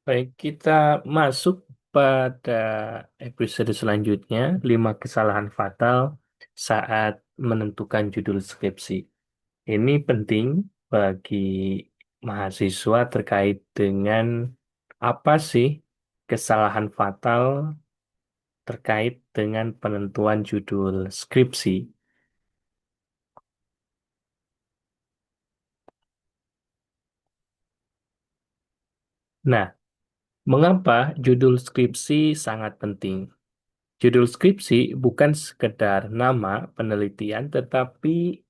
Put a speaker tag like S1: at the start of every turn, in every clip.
S1: Baik, kita masuk pada episode selanjutnya, 5 kesalahan fatal saat menentukan judul skripsi. Ini penting bagi mahasiswa terkait dengan apa sih kesalahan fatal terkait dengan penentuan judul skripsi. Nah, mengapa judul skripsi sangat penting? Judul skripsi bukan sekedar nama penelitian, tetapi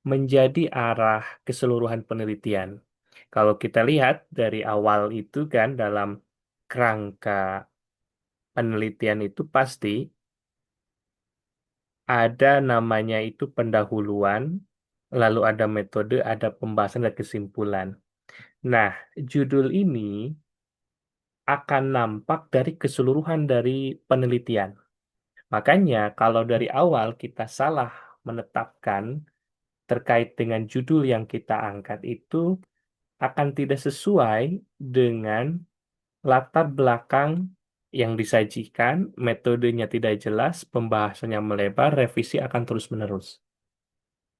S1: menjadi arah keseluruhan penelitian. Kalau kita lihat dari awal itu kan dalam kerangka penelitian itu pasti ada namanya itu pendahuluan, lalu ada metode, ada pembahasan dan kesimpulan. Nah, judul ini akan nampak dari keseluruhan dari penelitian. Makanya kalau dari awal kita salah menetapkan terkait dengan judul yang kita angkat itu akan tidak sesuai dengan latar belakang yang disajikan, metodenya tidak jelas, pembahasannya melebar, revisi akan terus-menerus.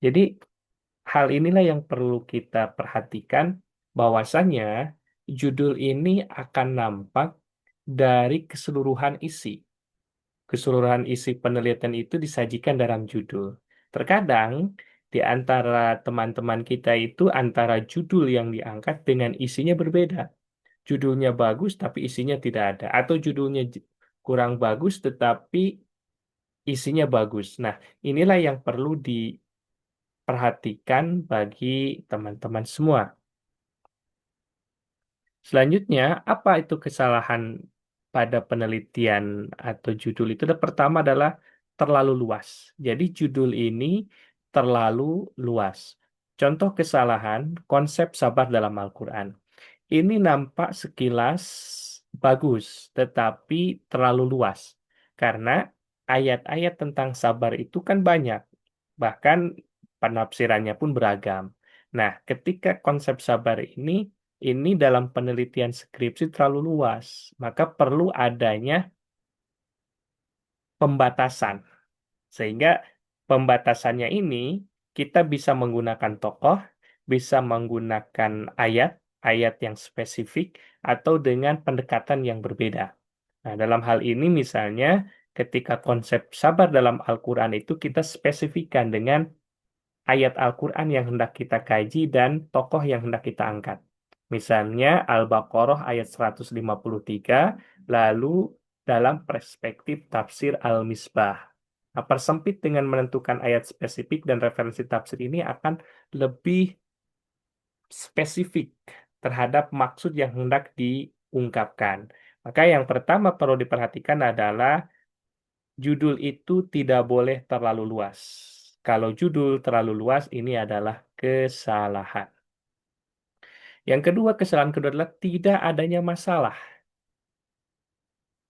S1: Jadi, hal inilah yang perlu kita perhatikan bahwasannya judul ini akan nampak dari keseluruhan isi. Keseluruhan isi penelitian itu disajikan dalam judul. Terkadang di antara teman-teman kita itu antara judul yang diangkat dengan isinya berbeda. Judulnya bagus tapi isinya tidak ada, atau judulnya kurang bagus tetapi isinya bagus. Nah, inilah yang perlu diperhatikan bagi teman-teman semua. Selanjutnya, apa itu kesalahan pada penelitian atau judul itu? Yang pertama adalah terlalu luas. Jadi judul ini terlalu luas. Contoh kesalahan konsep sabar dalam Al-Quran. Ini nampak sekilas bagus, tetapi terlalu luas. Karena ayat-ayat tentang sabar itu kan banyak, bahkan penafsirannya pun beragam. Nah, ketika konsep sabar ini dalam penelitian skripsi terlalu luas, maka perlu adanya pembatasan. Sehingga pembatasannya ini kita bisa menggunakan tokoh, bisa menggunakan ayat yang spesifik, atau dengan pendekatan yang berbeda. Nah, dalam hal ini misalnya ketika konsep sabar dalam Al-Quran itu kita spesifikkan dengan ayat Al-Quran yang hendak kita kaji dan tokoh yang hendak kita angkat. Misalnya Al-Baqarah ayat 153, lalu dalam perspektif tafsir Al-Misbah. Nah, persempit dengan menentukan ayat spesifik dan referensi tafsir ini akan lebih spesifik terhadap maksud yang hendak diungkapkan. Maka yang pertama perlu diperhatikan adalah judul itu tidak boleh terlalu luas. Kalau judul terlalu luas, ini adalah kesalahan. Yang kedua, kesalahan kedua adalah tidak adanya masalah.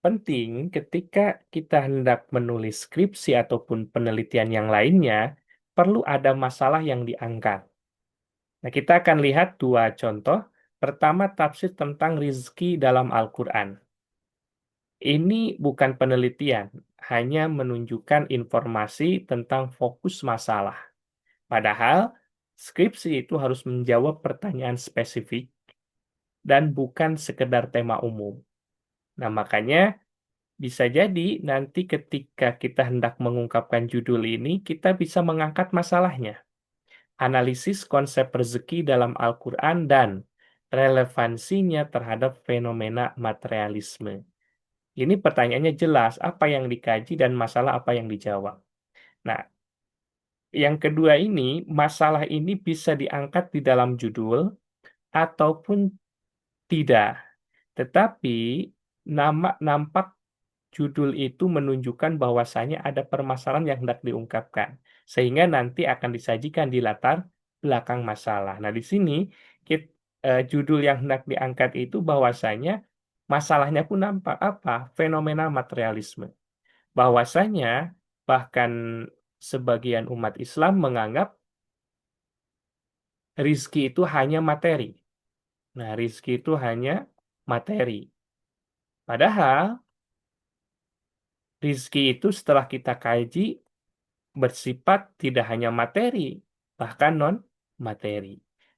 S1: Penting ketika kita hendak menulis skripsi ataupun penelitian yang lainnya, perlu ada masalah yang diangkat. Nah, kita akan lihat dua contoh. Pertama, tafsir tentang rizki dalam Al-Quran. Ini bukan penelitian, hanya menunjukkan informasi tentang fokus masalah. Padahal, skripsi itu harus menjawab pertanyaan spesifik dan bukan sekedar tema umum. Nah, makanya bisa jadi nanti ketika kita hendak mengungkapkan judul ini, kita bisa mengangkat masalahnya. Analisis konsep rezeki dalam Al-Quran dan relevansinya terhadap fenomena materialisme. Ini pertanyaannya jelas, apa yang dikaji dan masalah apa yang dijawab. Nah, yang kedua ini, masalah ini bisa diangkat di dalam judul ataupun tidak. Tetapi nampak judul itu menunjukkan bahwasanya ada permasalahan yang hendak diungkapkan. Sehingga nanti akan disajikan di latar belakang masalah. Nah, di sini judul yang hendak diangkat itu bahwasanya masalahnya pun nampak apa? Fenomena materialisme. Bahwasanya bahkan sebagian umat Islam menganggap rizki itu hanya materi. Nah, rizki itu hanya materi. Padahal rizki itu setelah kita kaji bersifat tidak hanya materi, bahkan non-materi.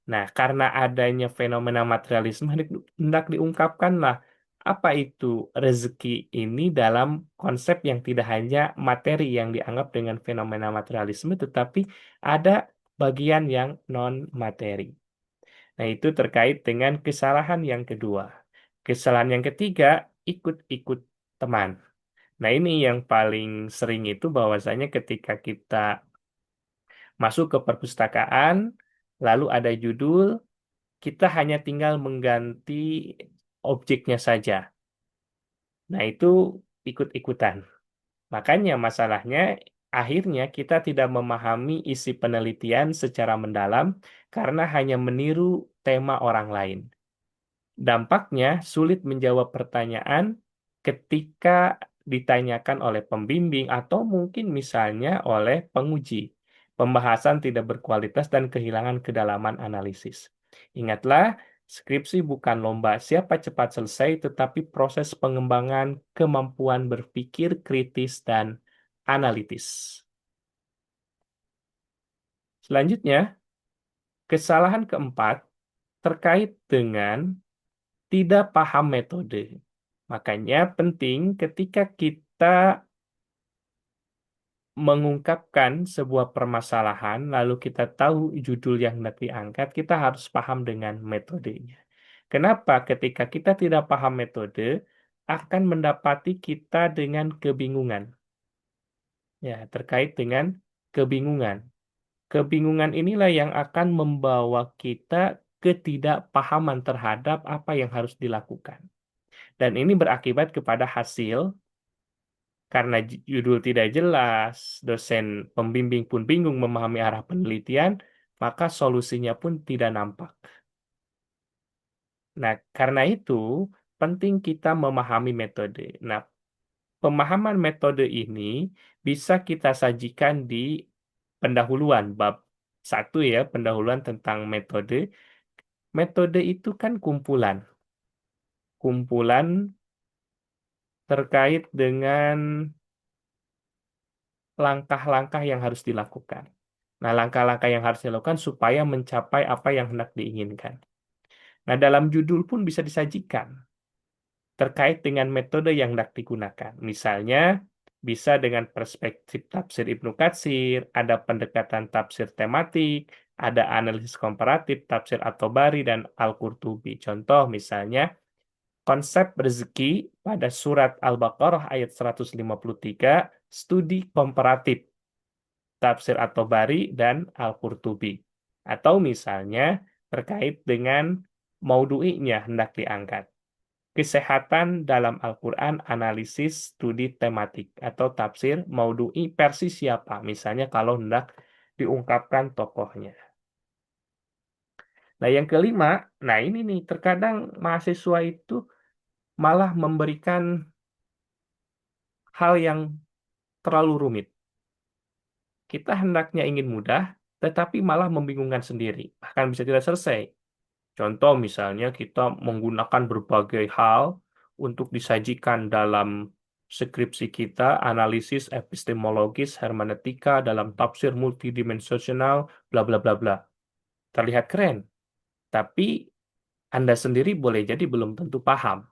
S1: Nah, karena adanya fenomena materialisme, hendak diungkapkanlah apa itu rezeki ini dalam konsep yang tidak hanya materi yang dianggap dengan fenomena materialisme, tetapi ada bagian yang non-materi. Nah, itu terkait dengan kesalahan yang kedua. Kesalahan yang ketiga, ikut-ikut teman. Nah, ini yang paling sering itu bahwasanya ketika kita masuk ke perpustakaan, lalu ada judul, kita hanya tinggal mengganti objeknya saja. Nah, itu ikut-ikutan. Makanya masalahnya akhirnya kita tidak memahami isi penelitian secara mendalam karena hanya meniru tema orang lain. Dampaknya sulit menjawab pertanyaan ketika ditanyakan oleh pembimbing atau mungkin misalnya oleh penguji. Pembahasan tidak berkualitas dan kehilangan kedalaman analisis. Ingatlah, skripsi bukan lomba siapa cepat selesai, tetapi proses pengembangan kemampuan berpikir kritis dan analitis. Selanjutnya, kesalahan keempat terkait dengan tidak paham metode. Makanya penting ketika kita mengungkapkan sebuah permasalahan, lalu kita tahu judul yang hendak diangkat, kita harus paham dengan metodenya. Kenapa? Ketika kita tidak paham metode, akan mendapati kita dengan kebingungan. Ya, terkait dengan kebingungan. Kebingungan inilah yang akan membawa kita ketidakpahaman terhadap apa yang harus dilakukan. Dan ini berakibat kepada hasil karena judul tidak jelas, dosen pembimbing pun bingung memahami arah penelitian, maka solusinya pun tidak nampak. Nah, karena itu penting kita memahami metode. Nah, pemahaman metode ini bisa kita sajikan di pendahuluan bab 1 ya, pendahuluan tentang metode. Metode itu kan kumpulan. Kumpulan terkait dengan langkah-langkah yang harus dilakukan. Nah, langkah-langkah yang harus dilakukan supaya mencapai apa yang hendak diinginkan. Nah, dalam judul pun bisa disajikan terkait dengan metode yang hendak digunakan. Misalnya, bisa dengan perspektif tafsir Ibnu Katsir, ada pendekatan tafsir tematik, ada analisis komparatif tafsir At-Tabari dan Al-Qurtubi. Contoh misalnya, konsep rezeki pada surat Al-Baqarah ayat 153, studi komparatif tafsir At-Tabari dan Al-Qurtubi. Atau misalnya terkait dengan maudu'inya hendak diangkat. Kesehatan dalam Al-Quran, analisis studi tematik atau tafsir maudu'i versi siapa. Misalnya kalau hendak diungkapkan tokohnya. Nah yang kelima, nah ini nih terkadang mahasiswa itu malah memberikan hal yang terlalu rumit. Kita hendaknya ingin mudah, tetapi malah membingungkan sendiri. Bahkan bisa tidak selesai. Contoh misalnya kita menggunakan berbagai hal untuk disajikan dalam skripsi kita, analisis epistemologis, hermeneutika, dalam tafsir multidimensional, bla bla bla bla. Terlihat keren, tapi Anda sendiri boleh jadi belum tentu paham.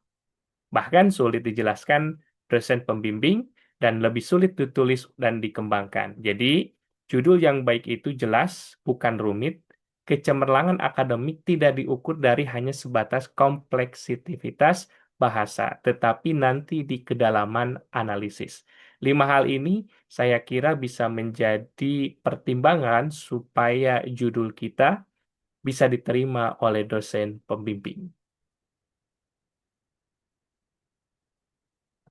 S1: Bahkan sulit dijelaskan dosen pembimbing dan lebih sulit ditulis dan dikembangkan. Jadi, judul yang baik itu jelas, bukan rumit. Kecemerlangan akademik tidak diukur dari hanya sebatas kompleksitas bahasa, tetapi nanti di kedalaman analisis. 5 hal ini saya kira bisa menjadi pertimbangan supaya judul kita bisa diterima oleh dosen pembimbing.